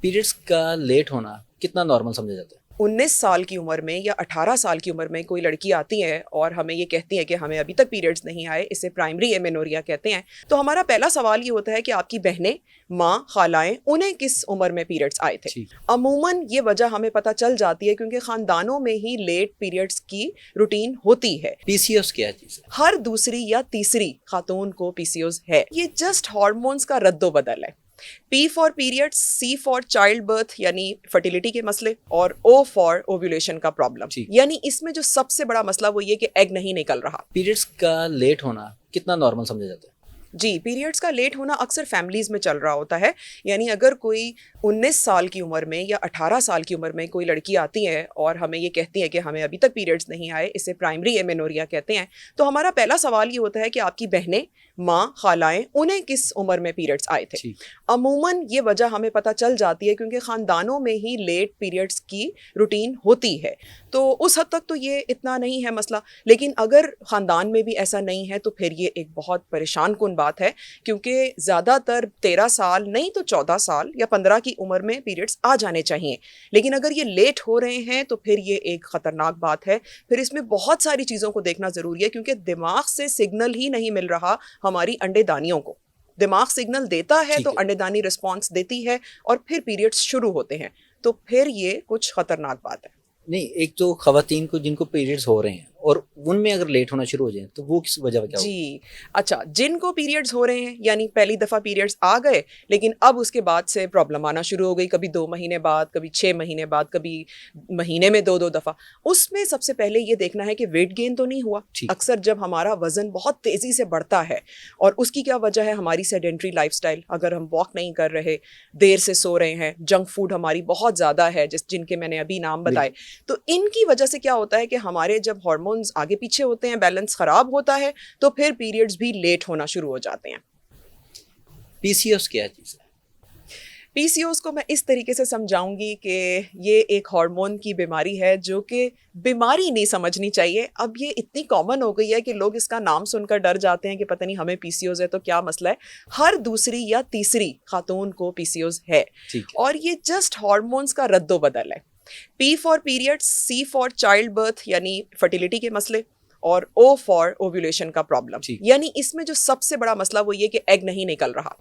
Periods का late होना कितना नॉर्मल समझा जाता है? 19 साल की उम्र में या 18 साल की उम्र में कोई लड़की आती है और हमें ये कहती है कि हमें अभी तक पीरियड्स नहीं आए, इसे प्राइमरी एमेनोरिया कहते हैं, तो हमारा पहला सवाल ये होता है कि आपकी बहनें, माँ, खालाएं, उन्हें किस उम्र में पीरियड्स आए थे। अमूमन ये वजह हमें पता चल जाती है क्योंकि खानदानों में ही लेट पीरियड्स की रूटीन होती है। पीसीओएस क्या चीज़ है? हर दूसरी या तीसरी खातून को पीसीओएस है। ये जस्ट हार्मोन्स का रद्दोबदल है। P for periods, C for child birth यानी फर्टिलिटी के मसले, और O फॉर ओव्यूलेशन का प्रॉब्लम। यानी इसमें जो सबसे बड़ा मसला वो ये कि एग नहीं निकल रहा। पीरियड्स का लेट होना कितना नॉर्मल समझा जाता है? जी, पीरियड्स का लेट होना अक्सर फैमिलीज़ में चल रहा होता है। यानी अगर कोई 19 साल की उम्र में या 18 साल की उम्र में कोई लड़की आती है और हमें ये कहती है कि हमें अभी तक पीरियड्स नहीं आए, इसे प्राइमरी एमेनोरिया कहते हैं, तो हमारा पहला सवाल ये होता है कि आपकी बहनें, माँ, खालाएं, उन्हें किस उम्र में पीरियड्स आए थे। अमूमन ये वजह हमें पता चल जाती है क्योंकि ख़ानदानों में ही लेट पीरियड्स की रूटीन होती है, तो उस हद तक तो ये इतना नहीं है मसला। लेकिन अगर ख़ानदान में भी ऐसा नहीं है तो फिर ये एक बहुत परेशान कुन बात है, क्योंकि ज़्यादातर 13 साल नहीं तो 14 साल या 15 की उम्र में पीरियड्स आ जाने चाहिए, लेकिन अगर ये लेट हो रहे हैं तो फिर ये एक ख़तरनाक बात है। फिर इसमें बहुत सारी चीज़ों को देखना ज़रूरी है, क्योंकि दिमाग से सिग्नल ही नहीं मिल रहा हमारी अंडेदानियों को। दिमाग सिग्नल देता है तो अंडेदानी रिस्पॉन्स देती है और फिर पीरियड्स शुरू होते हैं, तो फिर ये कुछ ख़तरनाक बात है। नहीं, एक तो खवातीन को जिनको पीरियड्स हो रहे हैं और उनमें अगर लेट होना शुरू हो जाए तो वो किस वजह क्या? जी, अच्छा, जिनको पीरियड्स हो रहे हैं यानी पहली दफ़ा पीरियड्स आ गए लेकिन अब उसके बाद से प्रॉब्लम आना शुरू हो गई, कभी 2 महीने बाद, कभी 6 महीने बाद, कभी महीने में 2-2 दफ़ा, उसमें सबसे पहले ये देखना है कि वेट गेन तो नहीं हुआ। अक्सर जब हमारा वज़न बहुत तेज़ी से बढ़ता है और उसकी क्या वजह है, हमारी सेडेंट्री लाइफस्टाइल, अगर हम वॉक नहीं कर रहे, देर से सो रहे हैं, जंक फूड हमारी बहुत ज़्यादा है जिनके मैंने अभी नाम बताए, तो इनकी वजह से क्या होता है कि हमारे जब हार्मोन्स आगे पीछे होते हैं, बैलेंस खराब होता है, तो फिर पीरियड्स भी लेट होना शुरू हो जाते हैं। पीसीओएस क्या चीज़ है? पीसीओएस को मैं इस तरीके से समझाऊंगी कि ये एक हार्मोन की बीमारी है जो कि बीमारी नहीं समझनी चाहिए। अब ये इतनी कॉमन हो गई है कि लोग इसका नाम सुनकर डर जाते हैं कि पता नहीं हमें पीसीओएस है तो क्या मसला है। हर दूसरी या तीसरी खातून को पीसीओएस है और ये जस्ट हार्मोन्स का रद्दोबदल है। P for periods, C for child birth यानी फर्टिलिटी के मसले, और O फॉर ओव्यूलेशन का प्रॉब्लम। यानी इसमें जो सबसे बड़ा मसला वो ये कि एग नहीं निकल रहा।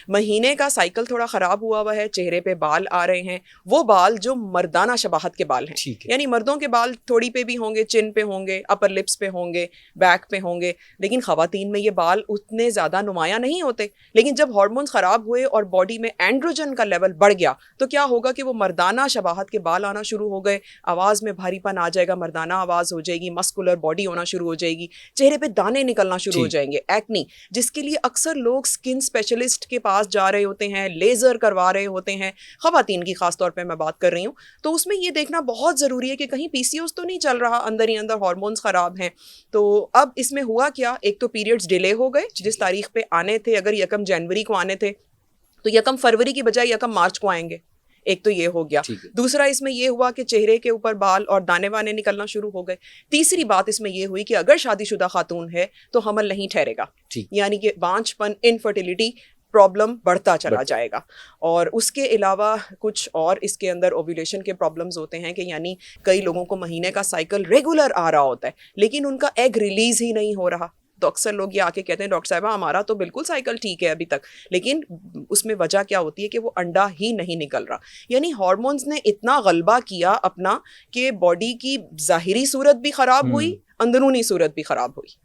महीने का साइकिल थोड़ा ख़राब हुआ है, चेहरे पे बाल आ रहे हैं, वो बाल जो मर्दाना शबाहत के बाल हैं, यानी मर्दों के बाल थोड़ी पे भी होंगे, चिन पे होंगे, अपर लिप्स पे होंगे, बैक पे होंगे, लेकिन ख़वातीन में ये बाल उतने ज़्यादा नुमायाँ नहीं होते। लेकिन जब हार्मोन्स ख़राब हुए और बॉडी में एंड्रोजन का लेवल बढ़ गया तो क्या होगा कि वो मर्दाना शबाहत के बाल आना शुरू हो गए, आवाज़ में भारीपन आ जाएगा, मर्दाना आवाज़ हो जाएगी, मस्कुलर बॉडी होना शुरू हो जाएगी, चेहरे पे दाने निकलना शुरू हो जाएंगे, एक्नी, जिसके लिए अक्सर लोग स्किन स्पेशलिस्ट के पास जा रहे होते हैं, लेज़र करवा रहे होते हैं, ख़वातीन की खास तौर पे मैं बात कर रही हूँ। तो उसमें ये देखना बहुत ज़रूरी है कि कहीं पीसीओएस तो नहीं चल रहा, अंदर ही अंदर हार्मोन्स ख़राब हैं। तो अब इसमें हुआ क्या, एक तो पीरियड्स डिले हो गए, जिस तारीख पे आने थे, अगर 1 जनवरी को आने थे तो 1 फरवरी की बजाय 1 मार्च को आएंगे, एक तो ये हो गया। दूसरा इसमें ये हुआ कि चेहरे के ऊपर बाल और दाने वाने निकलना शुरू हो गए। तीसरी बात इसमें ये हुई कि अगर शादीशुदा खातून है तो हमल नहीं ठहरेगा, यानी कि बांझपन, इनफर्टिलिटी प्रॉब्लम बढ़ता चला जाएगा। और उसके अलावा कुछ और इसके अंदर ओव्यूलेशन के प्रॉब्लम्स होते हैं कि यानी कई लोगों को महीने का साइकिल रेगुलर आ रहा होता है लेकिन उनका एग रिलीज ही नहीं हो रहा। तो अक्सर लोग ये आके कहते हैं, डॉक्टर साहिबा हमारा तो बिल्कुल साइकिल ठीक है अभी तक, लेकिन उसमें वजह क्या होती है कि वो अंडा ही नहीं निकल रहा। यानी हार्मोन्स ने इतना गलबा किया अपना कि बॉडी की ज़ाहिरी सूरत भी ख़राब हुई, अंदरूनी सूरत भी ख़राब हुई।